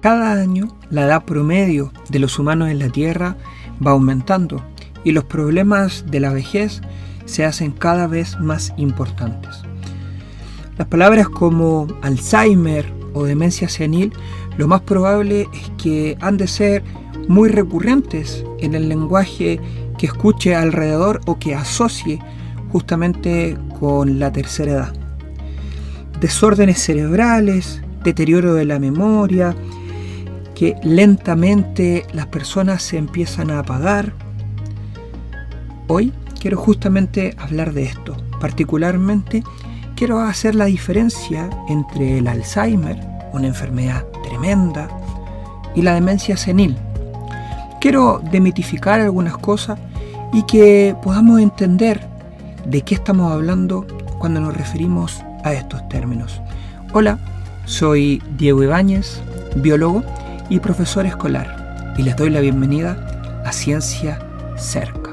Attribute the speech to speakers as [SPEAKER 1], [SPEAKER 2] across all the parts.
[SPEAKER 1] Cada año la edad promedio de los humanos en la Tierra va aumentando y los problemas de la vejez se hacen cada vez más importantes. Las palabras como Alzheimer o demencia senil, lo más probable es que han de ser muy recurrentes en el lenguaje que escuche alrededor o que asocie justamente con la tercera edad. Desórdenes cerebrales, deterioro de la memoria, que lentamente las personas se empiezan a apagar. Hoy quiero justamente hablar de esto. Particularmente quiero hacer la diferencia entre el Alzheimer, una enfermedad tremenda, y la demencia senil. Quiero demitificar algunas cosas y que podamos entender de qué estamos hablando cuando nos referimos a estos términos. Hola, soy Diego Ibáñez, biólogo y profesor escolar, y les doy la bienvenida a Ciencia Cerca.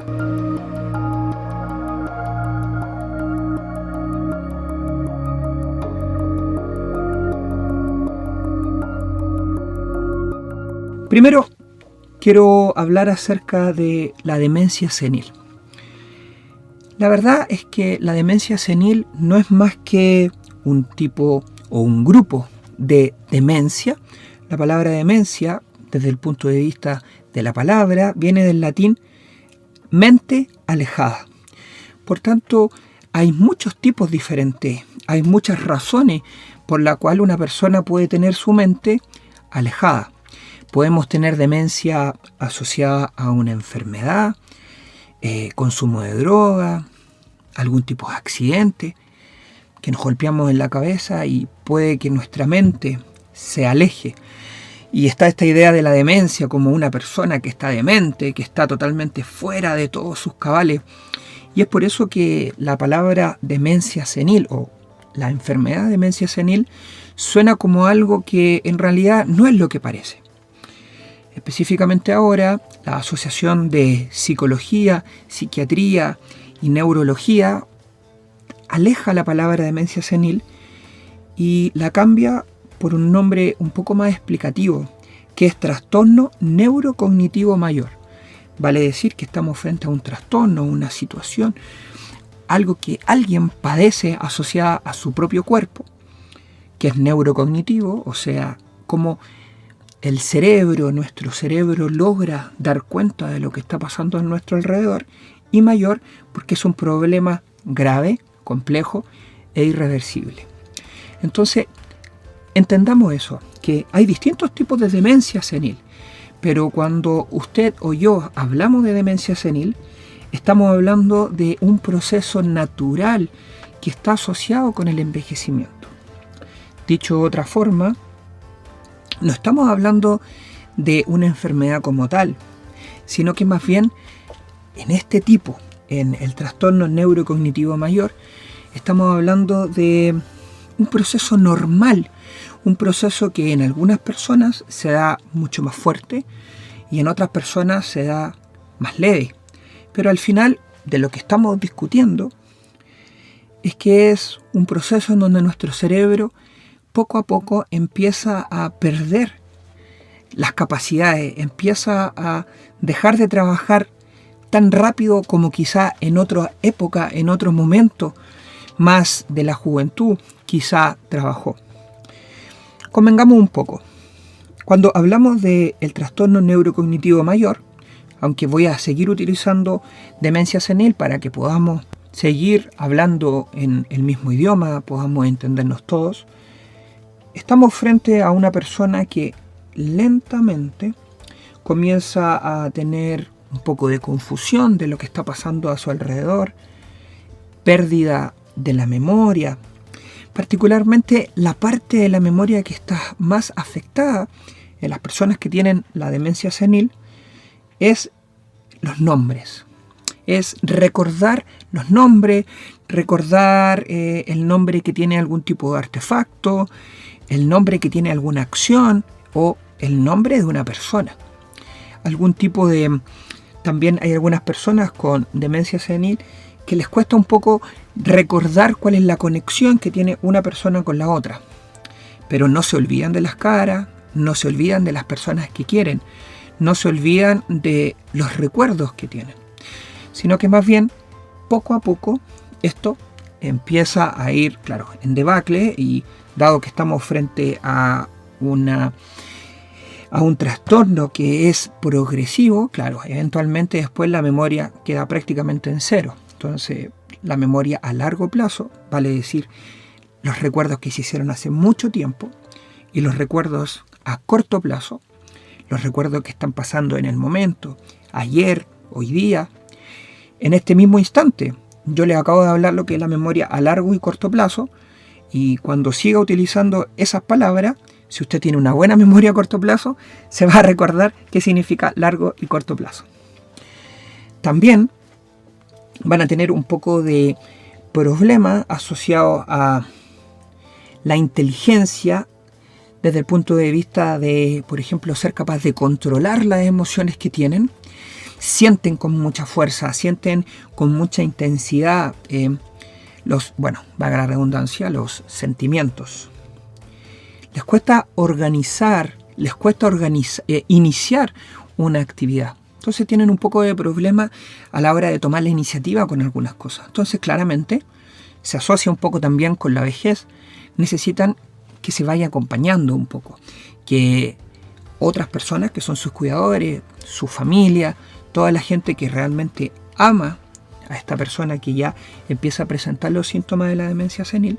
[SPEAKER 1] Primero, quiero hablar acerca de la demencia senil. La verdad es que la demencia senil no es más que un tipo o un grupo de demencia. La palabra demencia, desde el punto de vista de la palabra, viene del latín mente alejada. Por tanto, hay muchos tipos diferentes, hay muchas razones por las cuales una persona puede tener su mente alejada. Podemos tener demencia asociada a una enfermedad, consumo de droga, algún tipo de accidente, que nos golpeamos en la cabeza y puede que nuestra mente se aleje. Y está esta idea de la demencia como una persona que está demente, que está totalmente fuera de todos sus cabales. Y es por eso que la palabra demencia senil o la enfermedad de demencia senil suena como algo que en realidad no es lo que parece. Específicamente ahora, la Asociación de Psicología, Psiquiatría y Neurología aleja la palabra demencia senil y la cambia por un nombre un poco más explicativo, que es trastorno neurocognitivo mayor. Vale decir que estamos frente a un trastorno, una situación, algo que alguien padece asociada a su propio cuerpo, que es neurocognitivo, o sea, como el cerebro, nuestro cerebro logra dar cuenta de lo que está pasando a nuestro alrededor, y mayor porque es un problema grave, complejo e irreversible. Entonces, entendamos eso, que hay distintos tipos de demencia senil, pero cuando usted o yo hablamos de demencia senil, estamos hablando de un proceso natural que está asociado con el envejecimiento. Dicho de otra forma, no estamos hablando de una enfermedad como tal, sino que más bien en este tipo, en el trastorno neurocognitivo mayor, estamos hablando de un proceso normal, un proceso que en algunas personas se da mucho más fuerte y en otras personas se da más leve. Pero al final de lo que estamos discutiendo es que es un proceso en donde nuestro cerebro poco a poco empieza a perder las capacidades, empieza a dejar de trabajar tan rápido como quizá en otra época, en otro momento más de la juventud, quizá trabajó. Convengamos un poco. Cuando hablamos del trastorno neurocognitivo mayor, aunque voy a seguir utilizando demencia senil para que podamos seguir hablando en el mismo idioma, podamos entendernos todos, estamos frente a una persona que lentamente comienza a tener un poco de confusión de lo que está pasando a su alrededor, pérdida de la memoria, particularmente la parte de la memoria que está más afectada en las personas que tienen la demencia senil es los nombres. Es recordar los nombres, recordar el nombre que tiene algún tipo de artefacto, el nombre que tiene alguna acción o el nombre de una persona. Algún tipo de... También hay algunas personas con demencia senil que les cuesta un poco recordar cuál es la conexión que tiene una persona con la otra. Pero no se olvidan de las caras, no se olvidan de las personas que quieren, no se olvidan de los recuerdos que tienen, sino que más bien poco a poco esto empieza a ir, claro, en debacle, y dado que estamos frente a un trastorno que es progresivo, claro, eventualmente después la memoria queda prácticamente en cero. Entonces, la memoria a largo plazo, vale decir, los recuerdos que se hicieron hace mucho tiempo, y los recuerdos a corto plazo, los recuerdos que están pasando en el momento, ayer, hoy día, en este mismo instante. Yo les acabo de hablar lo que es la memoria a largo y corto plazo, y cuando siga utilizando esas palabras, si usted tiene una buena memoria a corto plazo, se va a recordar qué significa largo y corto plazo. También van a tener un poco de problema asociado a la inteligencia desde el punto de vista de, por ejemplo, ser capaz de controlar las emociones que tienen. Sienten con mucha fuerza, sienten con mucha intensidad valga la redundancia, los sentimientos. Les cuesta iniciar una actividad. Entonces tienen un poco de problema a la hora de tomar la iniciativa con algunas cosas. Entonces claramente se asocia un poco también con la vejez. Necesitan que se vaya acompañando un poco, que otras personas que son sus cuidadores, su familia, toda la gente que realmente ama a esta persona que ya empieza a presentar los síntomas de la demencia senil,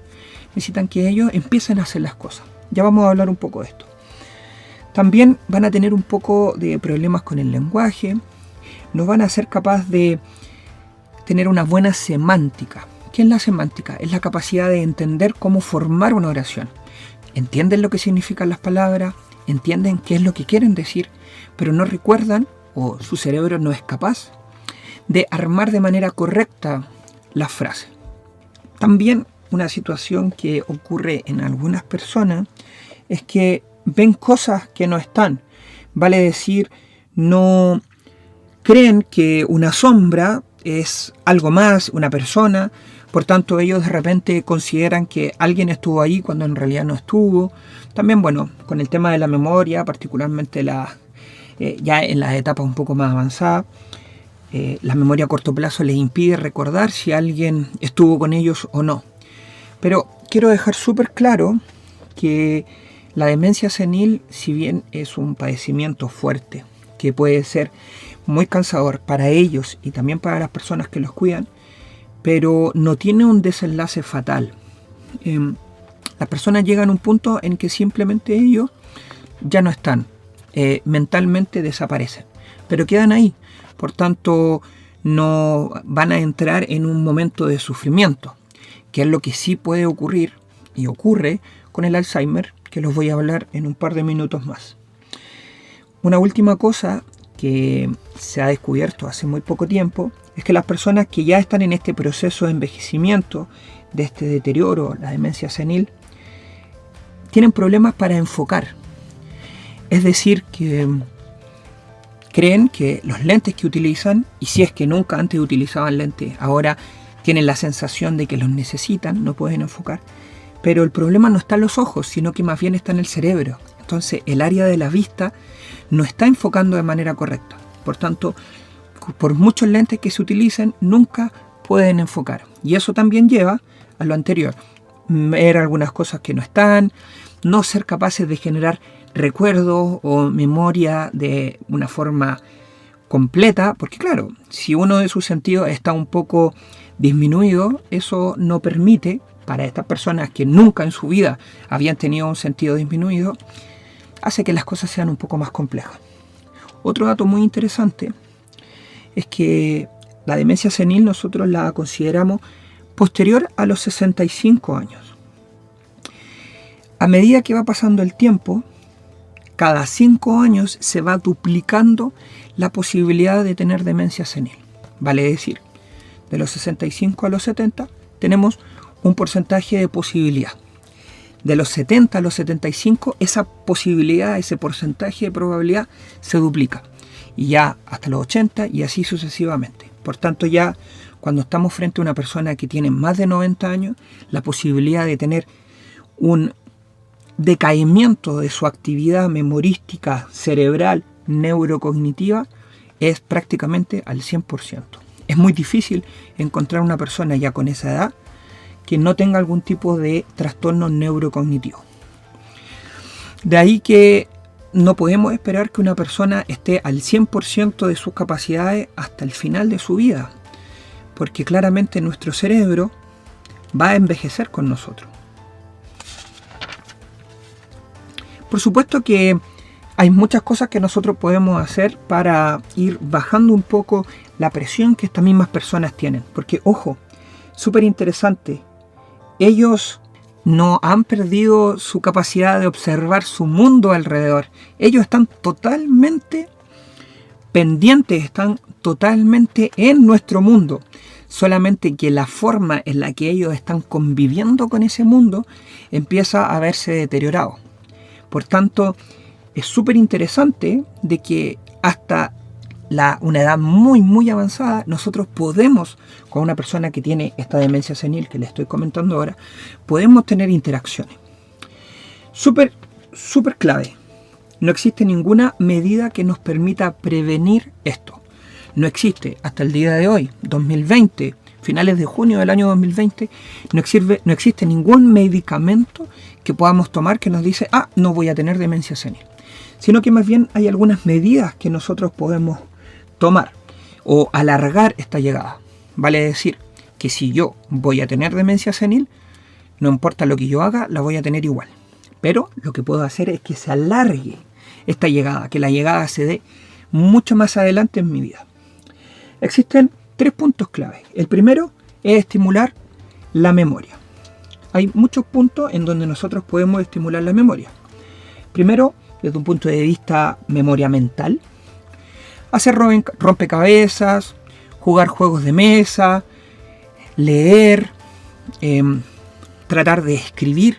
[SPEAKER 1] necesitan que ellos empiecen a hacer las cosas. Ya vamos a hablar un poco de esto. También van a tener un poco de problemas con el lenguaje, no van a ser capaces de tener una buena semántica. ¿Qué es la semántica? Es la capacidad de entender cómo formar una oración. Entienden lo que significan las palabras, entienden qué es lo que quieren decir, pero no recuerdan, o su cerebro no es capaz de armar de manera correcta las frases. También una situación que ocurre en algunas personas es que ven cosas que no están. Vale decir, no creen que una sombra es algo más, una persona. Por tanto, ellos de repente consideran que alguien estuvo ahí cuando en realidad no estuvo. También, con el tema de la memoria, particularmente ya en las etapas un poco más avanzadas, la memoria a corto plazo les impide recordar si alguien estuvo con ellos o no. Pero quiero dejar súper claro que la demencia senil, si bien es un padecimiento fuerte, que puede ser muy cansador para ellos y también para las personas que los cuidan, pero no tiene un desenlace fatal. Las personas llegan a un punto en que simplemente ellos ya no están, mentalmente desaparecen, pero quedan ahí. Por tanto, no van a entrar en un momento de sufrimiento, que es lo que sí puede ocurrir y ocurre con el Alzheimer, que los voy a hablar en un par de minutos más. Una última cosa que se ha descubierto hace muy poco tiempo es que las personas que ya están en este proceso de envejecimiento, de este deterioro, la demencia senil, tienen problemas para enfocar. Es decir, que creen que los lentes que utilizan, y si es que nunca antes utilizaban lentes, ahora tienen la sensación de que los necesitan, no pueden enfocar. Pero el problema no está en los ojos, sino que más bien está en el cerebro. Entonces el área de la vista no está enfocando de manera correcta. Por tanto, por muchos lentes que se utilicen, nunca pueden enfocar. Y eso también lleva a lo anterior. Ver algunas cosas que no están, no ser capaces de generar recuerdos o memoria de una forma completa, porque claro, si uno de sus sentidos está un poco disminuido, eso no permite, para estas personas que nunca en su vida habían tenido un sentido disminuido, hace que las cosas sean un poco más complejas. Otro dato muy interesante es que la demencia senil nosotros la consideramos posterior a los 65 años. A medida que va pasando el tiempo, cada 5 años se va duplicando la posibilidad de tener demencia senil. Vale decir, de los 65 a los 70 tenemos un porcentaje de posibilidad. De los 70 a los 75 esa posibilidad, ese porcentaje de probabilidad se duplica. Y ya hasta los 80 y así sucesivamente. Por tanto, ya cuando estamos frente a una persona que tiene más de 90 años, la posibilidad de tener un decaimiento de su actividad memorística cerebral neurocognitiva es prácticamente al 100%. Es muy difícil encontrar una persona ya con esa edad que no tenga algún tipo de trastorno neurocognitivo. De ahí que no podemos esperar que una persona esté al 100% de sus capacidades hasta el final de su vida, porque claramente nuestro cerebro va a envejecer con nosotros. Por supuesto que hay muchas cosas que nosotros podemos hacer para ir bajando un poco la presión que estas mismas personas tienen. Porque, ojo, súper interesante, ellos no han perdido su capacidad de observar su mundo alrededor. Ellos están totalmente pendientes, están totalmente en nuestro mundo. Solamente que la forma en la que ellos están conviviendo con ese mundo empieza a verse deteriorado. Por tanto, es súper interesante de que hasta una edad muy avanzada, nosotros podemos, con una persona que tiene esta demencia senil que le estoy comentando ahora, podemos tener interacciones. Súper clave. No existe ninguna medida que nos permita prevenir esto. No existe hasta el día de hoy, 2020, finales de junio del año 2020, no existe ningún medicamento que podamos tomar que nos dice, no voy a tener demencia senil. Sino que más bien hay algunas medidas que nosotros podemos tomar o alargar esta llegada. Vale decir que si yo voy a tener demencia senil, no importa lo que yo haga, la voy a tener igual. Pero lo que puedo hacer es que se alargue esta llegada, que la llegada se dé mucho más adelante en mi vida. Existen 3 puntos clave. El primero es estimular la memoria. Hay muchos puntos en donde nosotros podemos estimular la memoria. Primero, desde un punto de vista memoria mental, hacer rompecabezas, jugar juegos de mesa, leer, tratar de escribir,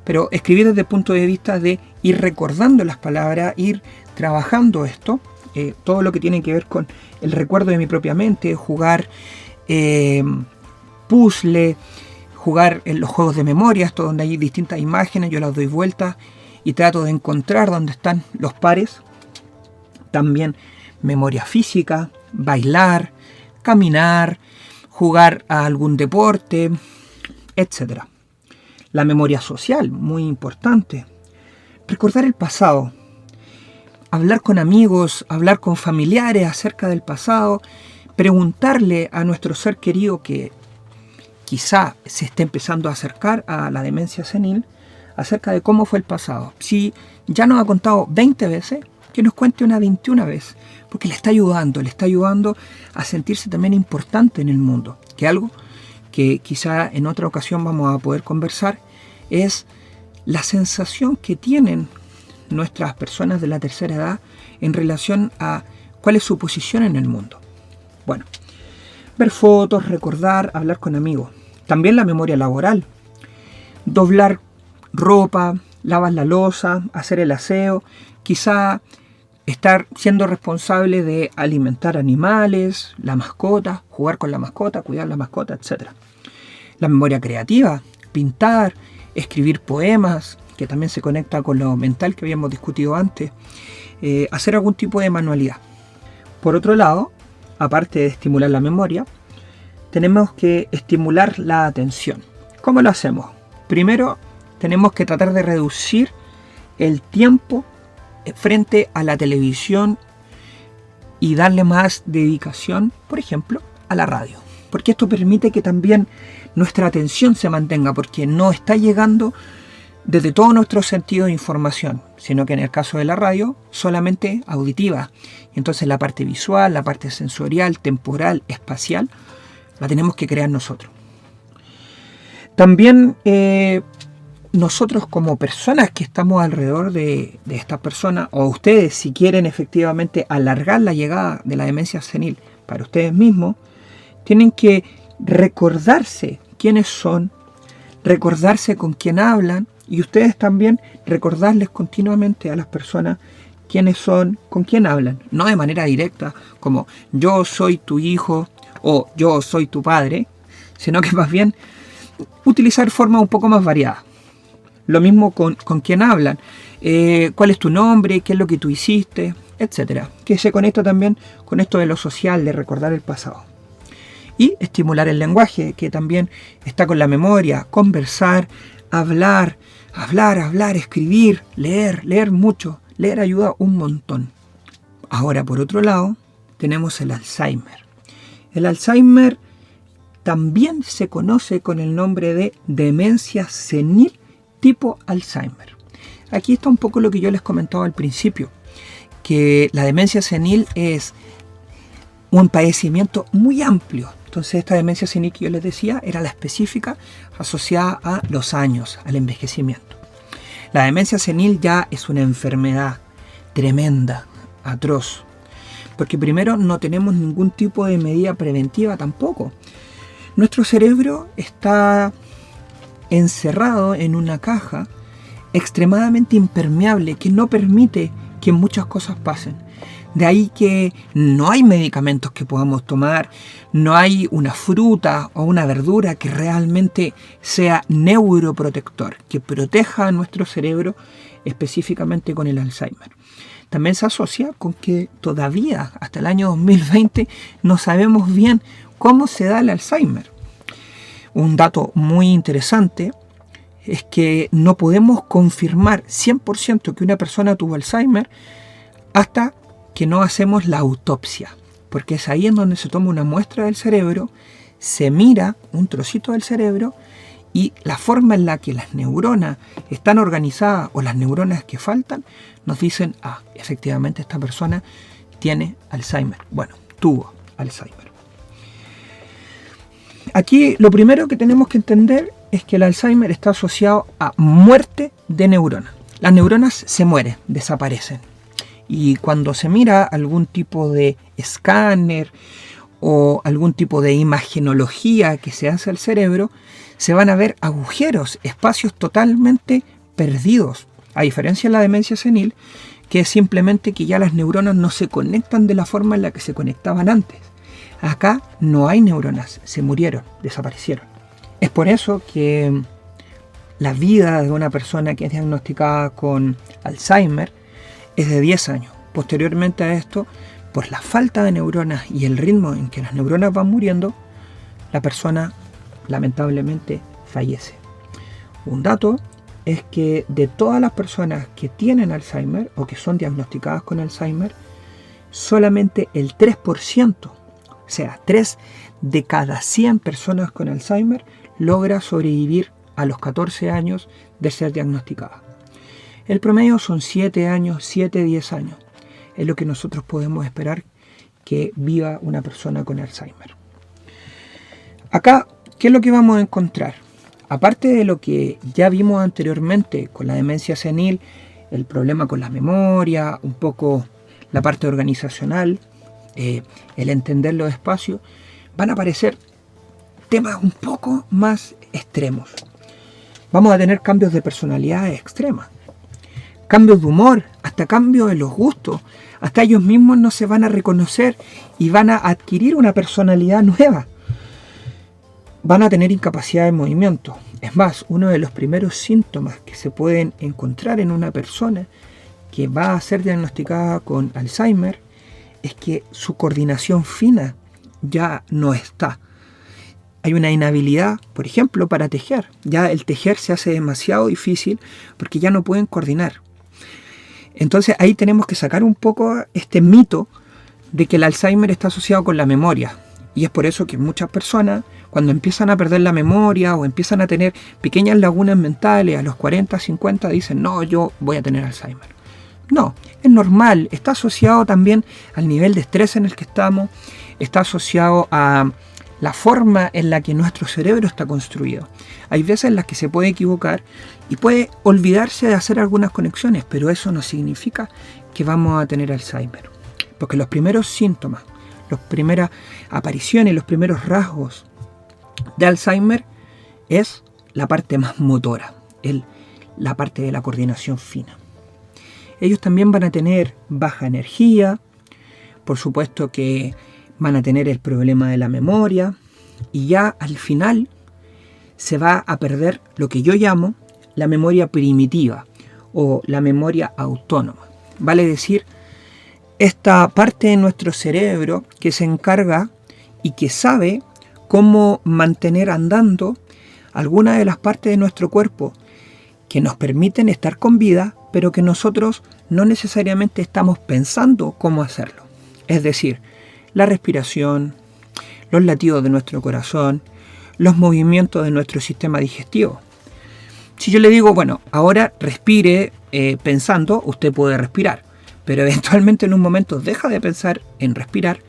[SPEAKER 1] pero escribir desde el punto de vista de ir recordando las palabras, ir trabajando esto, todo lo que tiene que ver con el recuerdo de mi propia mente, jugar puzzle, jugar en los juegos de memoria, esto donde hay distintas imágenes, yo las doy vueltas y trato de encontrar dónde están los pares. También memoria física, bailar, caminar, jugar a algún deporte, etc. La memoria social, muy importante. Recordar el pasado. Hablar con amigos, hablar con familiares acerca del pasado. Preguntarle a nuestro ser querido que quizá se esté empezando a acercar a la demencia senil acerca de cómo fue el pasado. Si ya nos ha contado 20 veces, que nos cuente una 21 vez, porque le está ayudando a sentirse también importante en el mundo. Que algo que quizá en otra ocasión vamos a poder conversar es la sensación que tienen nuestras personas de la tercera edad en relación a cuál es su posición en el mundo. Bueno, ver fotos, recordar, hablar con amigos. También la memoria laboral. Doblar ropa, lavar la loza, hacer el aseo, quizá estar siendo responsable de alimentar animales, la mascota, jugar con la mascota, cuidar la mascota, etc. La memoria creativa, pintar, escribir poemas, que también se conecta con lo mental que habíamos discutido antes, hacer algún tipo de manualidad. Por otro lado, aparte de estimular la memoria, tenemos que estimular la atención. ¿Cómo lo hacemos? Primero, tenemos que tratar de reducir el tiempo frente a la televisión y darle más dedicación, por ejemplo, a la radio. Porque esto permite que también nuestra atención se mantenga, porque no está llegando desde todo nuestro sentido de información, sino que en el caso de la radio, solamente auditiva. Entonces la parte visual, la parte sensorial, temporal, espacial, la tenemos que crear nosotros. También nosotros como personas que estamos alrededor de estas personas, o ustedes si quieren efectivamente alargar la llegada de la demencia senil para ustedes mismos, tienen que recordarse quiénes son, recordarse con quién hablan, y ustedes también recordarles continuamente a las personas quiénes son, con quién hablan. No de manera directa, como yo soy tu hijo o yo soy tu padre, sino que más bien utilizar formas un poco más variadas. Lo mismo con quién hablan, cuál es tu nombre, qué es lo que tú hiciste, etcétera. Que se conecta también con esto de lo social, de recordar el pasado. Y estimular el lenguaje, que también está con la memoria, conversar, hablar, escribir, leer mucho. Leer ayuda un montón. Ahora, por otro lado, tenemos el Alzheimer. El Alzheimer también se conoce con el nombre de demencia senil tipo Alzheimer. Aquí está un poco lo que yo les comentaba al principio, que la demencia senil es un padecimiento muy amplio. Entonces esta demencia senil que yo les decía era la específica asociada a los años, al envejecimiento. La demencia senil ya es una enfermedad tremenda, atroz, porque primero no tenemos ningún tipo de medida preventiva tampoco. Nuestro cerebro está encerrado en una caja extremadamente impermeable que no permite que muchas cosas pasen. De ahí que no hay medicamentos que podamos tomar, no hay una fruta o una verdura que realmente sea neuroprotector, que proteja a nuestro cerebro específicamente con el Alzheimer. También se asocia con que todavía hasta el año 2020 no sabemos bien cómo se da el Alzheimer. Un dato muy interesante es que no podemos confirmar 100% que una persona tuvo Alzheimer hasta que no hacemos la autopsia, porque es ahí en donde se toma una muestra del cerebro, se mira un trocito del cerebro y la forma en la que las neuronas están organizadas o las neuronas que faltan nos dicen, efectivamente esta persona tiene Alzheimer. Bueno, tuvo Alzheimer. Aquí lo primero que tenemos que entender es que el Alzheimer está asociado a muerte de neuronas. Las neuronas se mueren, desaparecen. Y cuando se mira algún tipo de escáner o algún tipo de imagenología que se hace al cerebro, se van a ver agujeros, espacios totalmente perdidos. A diferencia de la demencia senil, que es simplemente que ya las neuronas no se conectan de la forma en la que se conectaban antes. Acá no hay neuronas, se murieron, desaparecieron. Es por eso que la vida de una persona que es diagnosticada con Alzheimer es de 10 años. Posteriormente a esto, por la falta de neuronas y el ritmo en que las neuronas van muriendo, la persona lamentablemente fallece. Un dato es que de todas las personas que tienen Alzheimer o que son diagnosticadas con Alzheimer, solamente el 3%, o sea, 3 de cada 100 personas con Alzheimer logra sobrevivir a los 14 años de ser diagnosticada. El promedio son 7 años, 10 años. Es lo que nosotros podemos esperar que viva una persona con Alzheimer. Acá, ¿qué es lo que vamos a encontrar? Aparte de lo que ya vimos anteriormente con la demencia senil, el problema con la memoria, un poco la parte organizacional, el entender los espacios, van a aparecer temas un poco más extremos. Vamos a tener cambios de personalidad extremas, cambios de humor, hasta cambios en los gustos. Hasta ellos mismos no se van a reconocer y van a adquirir una personalidad nueva. Van a tener incapacidad de movimiento. Es más, uno de los primeros síntomas que se pueden encontrar en una persona que va a ser diagnosticada con Alzheimer es que su coordinación fina ya no está. Hay una inhabilidad, por ejemplo, para tejer. Ya el tejer se hace demasiado difícil porque ya no pueden coordinar. Entonces ahí tenemos que sacar un poco este mito de que el Alzheimer está asociado con la memoria. Y es por eso que muchas personas, cuando empiezan a perder la memoria o empiezan a tener pequeñas lagunas mentales a los 40, 50, dicen, no, yo voy a tener Alzheimer. No, es normal, está asociado también al nivel de estrés en el que estamos, está asociado a la forma en la que nuestro cerebro está construido. Hay veces en las que se puede equivocar y puede olvidarse de hacer algunas conexiones, pero eso no significa que vamos a tener Alzheimer. Porque los primeros síntomas, las primeras apariciones, los primeros rasgos de Alzheimer es la parte más motora, la parte de la coordinación fina. Ellos también van a tener baja energía, por supuesto que van a tener el problema de la memoria y ya al final se va a perder lo que yo llamo la memoria primitiva o la memoria autónoma. Vale decir, esta parte de nuestro cerebro que se encarga y que sabe cómo mantener andando algunas de las partes de nuestro cuerpo que nos permiten estar con vida, pero que nosotros no necesariamente estamos pensando cómo hacerlo. Es decir, la respiración, los latidos de nuestro corazón, los movimientos de nuestro sistema digestivo. Si yo le digo, bueno, ahora respire pensando, usted puede respirar, pero eventualmente en un momento deja de pensar en respirar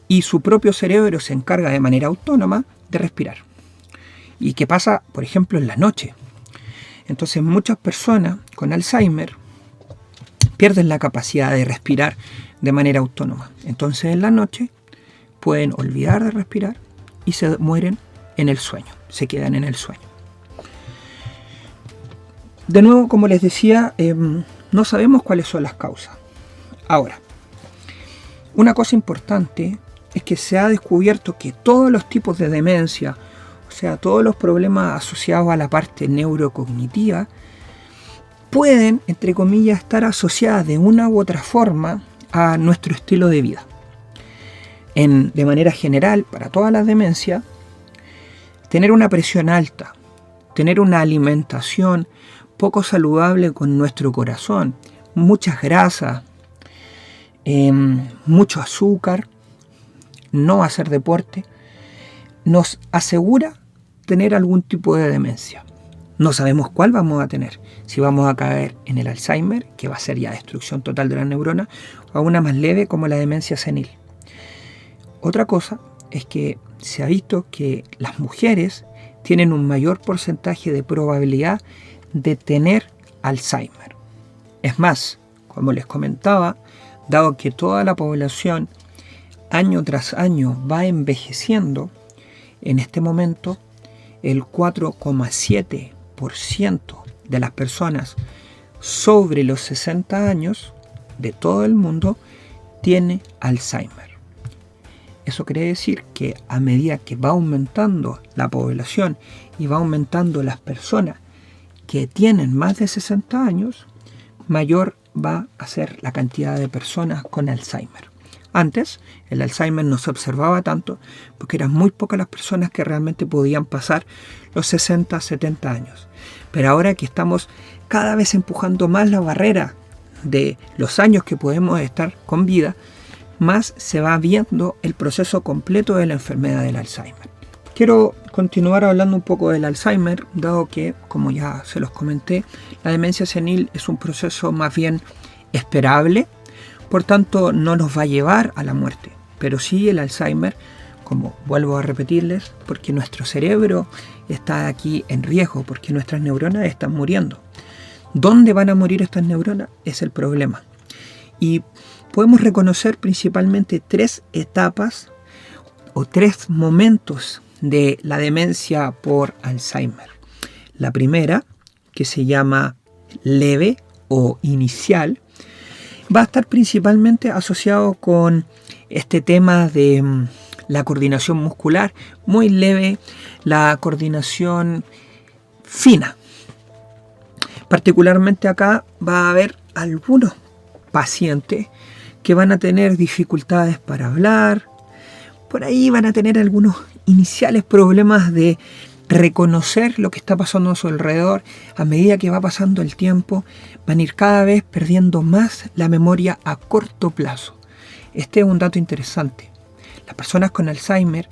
[SPEAKER 1] y su propio cerebro se encarga de manera autónoma de respirar. ¿Y qué pasa, por ejemplo, en la noche? Entonces muchas personas con Alzheimer pierden la capacidad de respirar de manera autónoma. Entonces en la noche pueden olvidar de respirar y se mueren en el sueño, se quedan en el sueño. De nuevo, como les decía, no sabemos cuáles son las causas. Ahora, una cosa importante es que se ha descubierto que todos los tipos de demencia, o sea, todos los problemas asociados a la parte neurocognitiva, pueden, entre comillas, estar asociadas de una u otra forma a nuestro estilo de vida. De manera general, para todas las demencias, tener una presión alta, tener una alimentación poco saludable con nuestro corazón, muchas grasas, mucho azúcar, no hacer deporte, nos asegura tener algún tipo de demencia. No sabemos cuál vamos a tener, si vamos a caer en el Alzheimer, que va a ser ya destrucción total de las neuronas, o a una más leve como la demencia senil. Otra cosa es que se ha visto que las mujeres tienen un mayor porcentaje de probabilidad de tener Alzheimer. Es más, como les comentaba, dado que toda la población año tras año va envejeciendo, en este momento el 4,7% de las personas sobre los 60 años de todo el mundo tiene Alzheimer. Eso quiere decir que a medida que va aumentando la población y va aumentando las personas que tienen más de 60 años, mayor va a ser la cantidad de personas con Alzheimer. Antes, el Alzheimer no se observaba tanto porque eran muy pocas las personas que realmente podían pasar los 60, 70 años. Pero ahora que estamos cada vez empujando más la barrera de los años que podemos estar con vida, más se va viendo el proceso completo de la enfermedad del Alzheimer. Quiero continuar hablando un poco del Alzheimer, dado que, como ya se los comenté, la demencia senil es un proceso más bien esperable, por tanto no nos va a llevar a la muerte. Pero sí el Alzheimer, como vuelvo a repetirles, porque nuestro cerebro está aquí en riesgo, porque nuestras neuronas están muriendo. ¿Dónde van a morir estas neuronas? Es el problema. Y podemos reconocer principalmente 3 etapas o 3 momentos de la demencia por Alzheimer. La primera, que se llama leve o inicial, va a estar principalmente asociado con este tema de la coordinación muscular, muy leve, la coordinación fina. Particularmente acá va a haber algunos pacientes que van a tener dificultades para hablar, por ahí van a tener algunos iniciales problemas de reconocer lo que está pasando a su alrededor. A medida que va pasando el tiempo, van a ir cada vez perdiendo más la memoria a corto plazo. Este es un dato interesante. Las personas con Alzheimer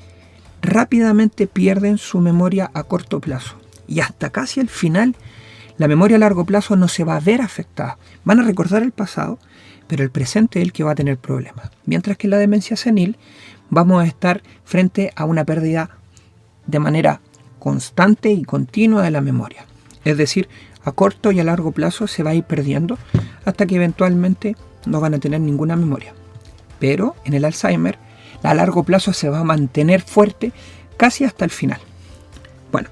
[SPEAKER 1] rápidamente pierden su memoria a corto plazo y hasta casi al final la memoria a largo plazo no se va a ver afectada. Van a recordar el pasado, pero el presente es el que va a tener problemas. Mientras que en la demencia senil vamos a estar frente a una pérdida de manera constante y continua de la memoria. Es decir, a corto y a largo plazo se va a ir perdiendo hasta que eventualmente no van a tener ninguna memoria. Pero en el Alzheimer, a largo plazo se va a mantener fuerte casi hasta el final. Bueno,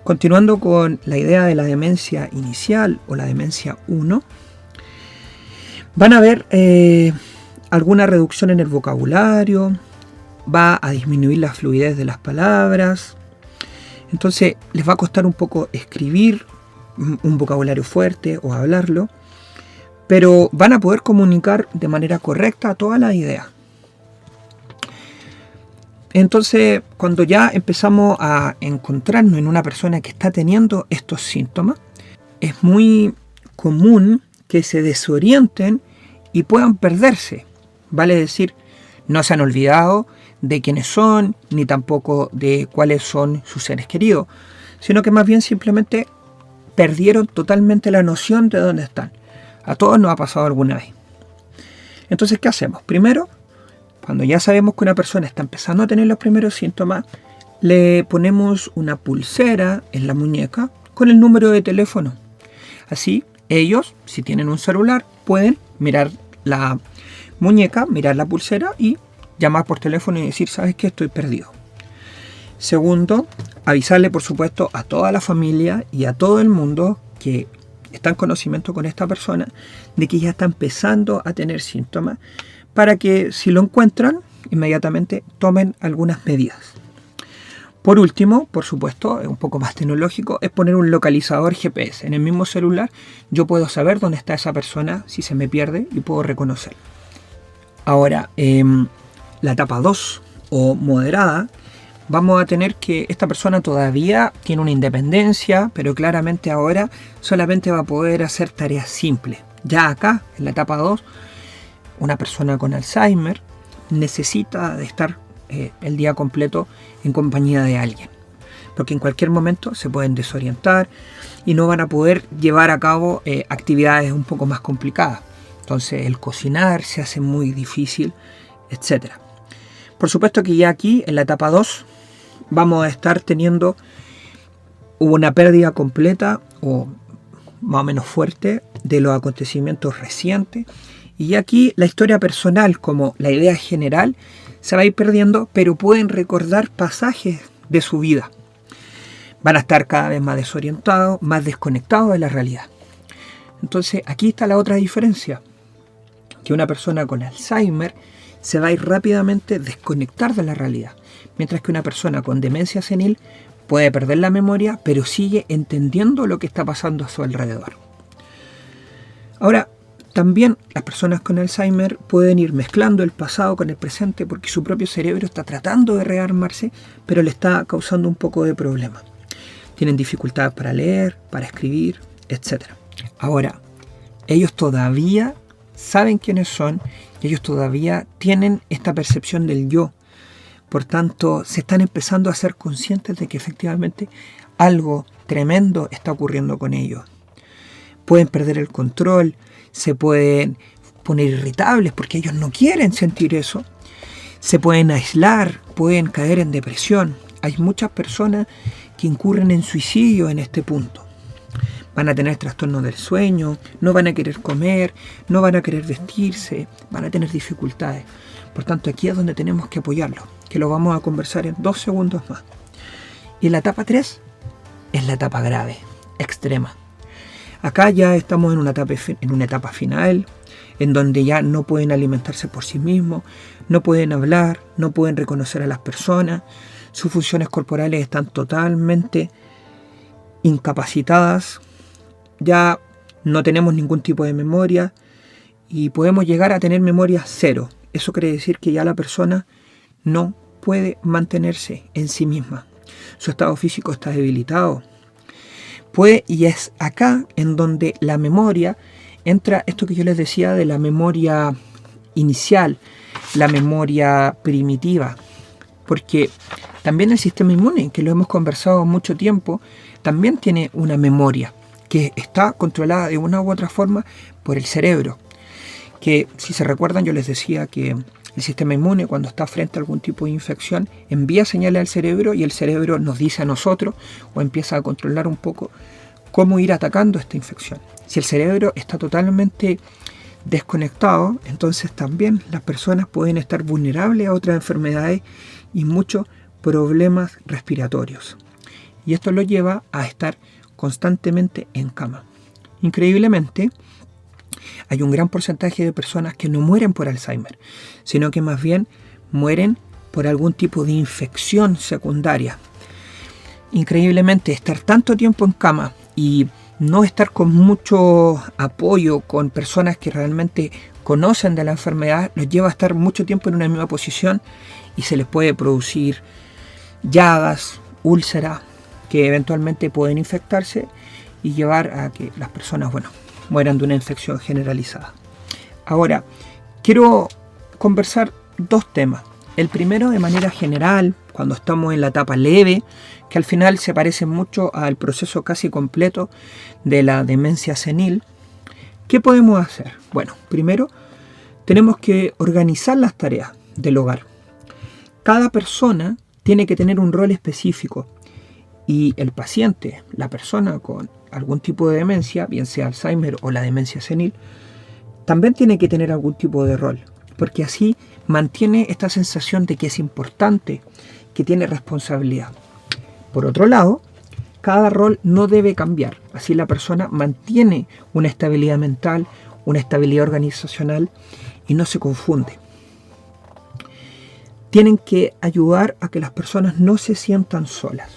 [SPEAKER 1] continuando con la idea de la demencia inicial o la demencia 1, van a haber alguna reducción en el vocabulario, va a disminuir la fluidez de las palabras, entonces les va a costar un poco escribir un vocabulario fuerte o hablarlo, pero van a poder comunicar de manera correcta todas las ideas. Entonces, cuando ya empezamos a encontrarnos en una persona que está teniendo estos síntomas, es muy común que se desorienten y puedan perderse. Vale decir, no se han olvidado de quiénes son, ni tampoco de cuáles son sus seres queridos, sino que más bien simplemente perdieron totalmente la noción de dónde están. A todos nos ha pasado alguna vez. Entonces, ¿qué hacemos? Primero, cuando ya sabemos que una persona está empezando a tener los primeros síntomas, le ponemos una pulsera en la muñeca con el número de teléfono. Así, ellos, si tienen un celular, pueden mirar la muñeca, mirar la pulsera y llamar por teléfono y decir, ¿sabes qué? Estoy perdido. Segundo, avisarle, por supuesto, a toda la familia y a todo el mundo que está en conocimiento con esta persona de que ya está empezando a tener síntomas, para que si lo encuentran, inmediatamente tomen algunas medidas. Por último, por supuesto, un poco más tecnológico, es poner un localizador GPS. En el mismo celular yo puedo saber dónde está esa persona si se me pierde y puedo reconocerla. Ahora, la etapa 2 o moderada, vamos a tener que esta persona todavía tiene una independencia, pero claramente ahora solamente va a poder hacer tareas simples. Ya acá, en la etapa 2, una persona con Alzheimer necesita de estar el día completo en compañía de alguien, porque en cualquier momento se pueden desorientar y no van a poder llevar a cabo actividades un poco más complicadas. Entonces el cocinar se hace muy difícil, etc. Por supuesto que ya aquí en la etapa 2 vamos a estar teniendo una pérdida completa o más o menos fuerte de los acontecimientos recientes. Y aquí la historia personal, como la idea general, se va a ir perdiendo, pero pueden recordar pasajes de su vida. Van a estar cada vez más desorientados, más desconectados de la realidad. Entonces aquí está la otra diferencia, que una persona con Alzheimer se va a ir rápidamente desconectar de la realidad, mientras que una persona con demencia senil puede perder la memoria, pero sigue entendiendo lo que está pasando a su alrededor. Ahora, también las personas con Alzheimer pueden ir mezclando el pasado con el presente porque su propio cerebro está tratando de rearmarse, pero le está causando un poco de problema. Tienen dificultades para leer, para escribir, etc. Ahora, ellos todavía saben quiénes son y ellos todavía tienen esta percepción del yo. Por tanto, se están empezando a ser conscientes de que efectivamente algo tremendo está ocurriendo con ellos. Pueden perder el control, se pueden poner irritables porque ellos no quieren sentir eso. Se pueden aislar, pueden caer en depresión. Hay muchas personas que incurren en suicidio en este punto. Van a tener trastornos del sueño, no van a querer comer, no van a querer vestirse, van a tener dificultades. Por tanto, aquí es donde tenemos que apoyarlos, que lo vamos a conversar en 2 segundos más. Y la etapa 3 es la etapa grave, extrema. Acá ya estamos en una etapa final, en donde ya no pueden alimentarse por sí mismos, no pueden hablar, no pueden reconocer a las personas, sus funciones corporales están totalmente incapacitadas, ya no tenemos ningún tipo de memoria y podemos llegar a tener memoria cero. Eso quiere decir que ya la persona no puede mantenerse en sí misma. Su estado físico está debilitado. Y es acá en donde la memoria entra, esto que yo les decía de la memoria inicial, la memoria primitiva, porque también el sistema inmune, que lo hemos conversado mucho tiempo, también tiene una memoria que está controlada de una u otra forma por el cerebro, que si se recuerdan yo les decía que el sistema inmune cuando está frente a algún tipo de infección envía señales al cerebro y el cerebro nos dice a nosotros o empieza a controlar un poco cómo ir atacando esta infección. Si el cerebro está totalmente desconectado, entonces también las personas pueden estar vulnerables a otras enfermedades y muchos problemas respiratorios. Y esto lo lleva a estar constantemente en cama. Increíblemente, hay un gran porcentaje de personas que no mueren por Alzheimer, sino que más bien mueren por algún tipo de infección secundaria. Increíblemente, estar tanto tiempo en cama y no estar con mucho apoyo con personas que realmente conocen de la enfermedad los lleva a estar mucho tiempo en una misma posición y se les puede producir llagas, úlceras, que eventualmente pueden infectarse y llevar a que las personas, mueran de una infección generalizada. Ahora, quiero conversar dos temas. El primero, de manera general, cuando estamos en la etapa leve, que al final se parece mucho al proceso casi completo de la demencia senil. ¿Qué podemos hacer? Bueno, primero tenemos que organizar las tareas del hogar. Cada persona tiene que tener un rol específico y el paciente, la persona con algún tipo de demencia, bien sea Alzheimer o la demencia senil, también tiene que tener algún tipo de rol, porque así mantiene esta sensación de que es importante, que tiene responsabilidad. Por otro lado, cada rol no debe cambiar, así la persona mantiene una estabilidad mental, una estabilidad organizacional y no se confunde. Tienen que ayudar a que las personas no se sientan solas.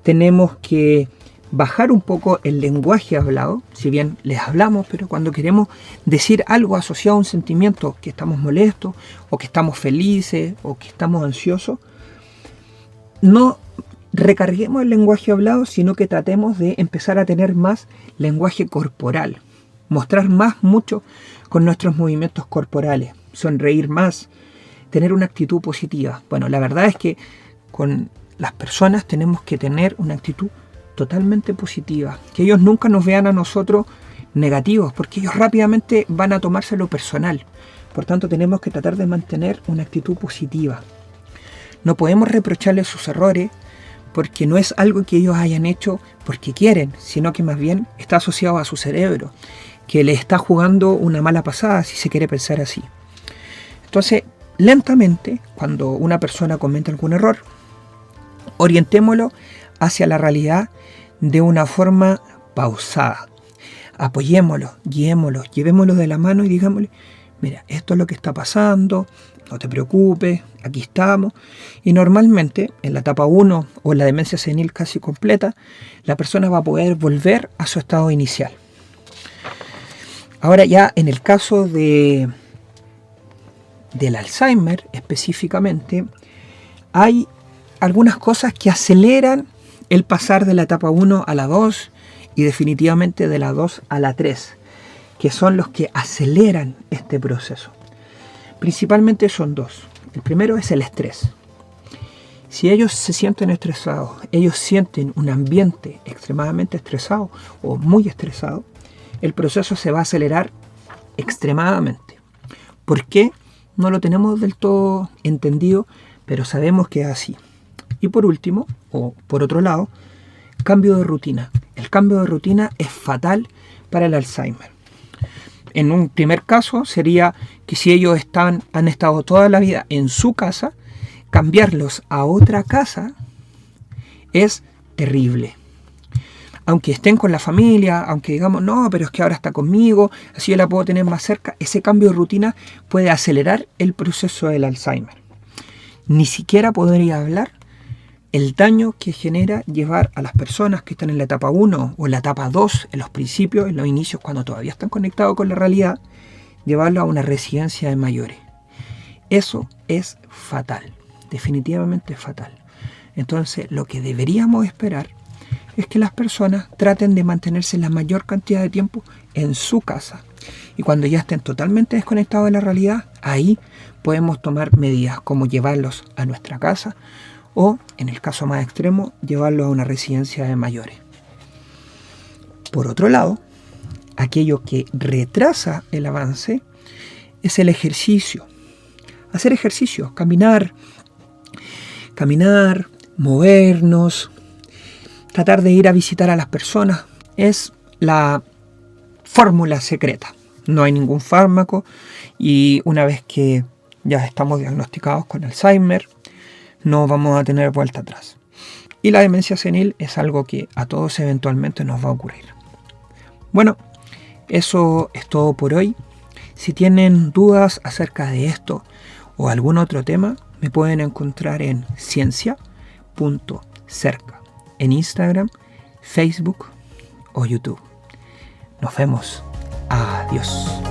[SPEAKER 1] Tenemos que bajar un poco el lenguaje hablado, si bien les hablamos, pero cuando queremos decir algo asociado a un sentimiento, que estamos molestos, o que estamos felices, o que estamos ansiosos, no recarguemos el lenguaje hablado, sino que tratemos de empezar a tener más lenguaje corporal, mostrar mucho con nuestros movimientos corporales, sonreír más, tener una actitud positiva. Bueno, la verdad es que con las personas tenemos que tener una actitud totalmente positiva, que ellos nunca nos vean a nosotros negativos, porque ellos rápidamente van a tomárselo personal. Por tanto, tenemos que tratar de mantener una actitud positiva. No podemos reprocharles sus errores, porque no es algo que ellos hayan hecho porque quieren, sino que más bien está asociado a su cerebro, que le está jugando una mala pasada, si se quiere pensar así. Entonces, lentamente, cuando una persona comete algún error, orientémoslo hacia la realidad de una forma pausada. Apoyémoslo, guiémoslo, llevémoslo de la mano y digámosle: mira, esto es lo que está pasando, no te preocupes, aquí estamos. Y normalmente, en la etapa 1 o en la demencia senil casi completa, la persona va a poder volver a su estado inicial. Ahora ya en el caso del Alzheimer específicamente, hay algunas cosas que aceleran el pasar de la etapa 1 a la 2 y definitivamente de la 2 a la 3, que son los que aceleran este proceso. Principalmente son dos. El primero es el estrés. Si ellos se sienten estresados, ellos sienten un ambiente extremadamente estresado o muy estresado, el proceso se va a acelerar extremadamente. ¿Por qué? No lo tenemos del todo entendido, pero sabemos que es así. Y por último, o por otro lado, cambio de rutina. El cambio de rutina es fatal para el Alzheimer. En un primer caso sería que si ellos han estado toda la vida en su casa, cambiarlos a otra casa es terrible. Aunque estén con la familia, aunque digamos, no, pero es que ahora está conmigo, así yo la puedo tener más cerca, ese cambio de rutina puede acelerar el proceso del Alzheimer. Ni siquiera podría hablar el daño que genera llevar a las personas que están en la etapa 1 o en la etapa 2, en los principios, en los inicios, cuando todavía están conectados con la realidad, llevarlo a una residencia de mayores. Eso es fatal, definitivamente fatal. Entonces, lo que deberíamos esperar es que las personas traten de mantenerse la mayor cantidad de tiempo en su casa. Y cuando ya estén totalmente desconectados de la realidad, ahí podemos tomar medidas como llevarlos a nuestra casa o, en el caso más extremo, llevarlos a una residencia de mayores. Por otro lado, aquello que retrasa el avance es el ejercicio. Hacer ejercicio, caminar, movernos, tratar de ir a visitar a las personas, es la fórmula secreta. No hay ningún fármaco y una vez que ya estamos diagnosticados con Alzheimer, no vamos a tener vuelta atrás. Y la demencia senil es algo que a todos eventualmente nos va a ocurrir. Bueno, eso es todo por hoy. Si tienen dudas acerca de esto o algún otro tema, me pueden encontrar en ciencia.cerca, en Instagram, Facebook o YouTube. Nos vemos. Adiós.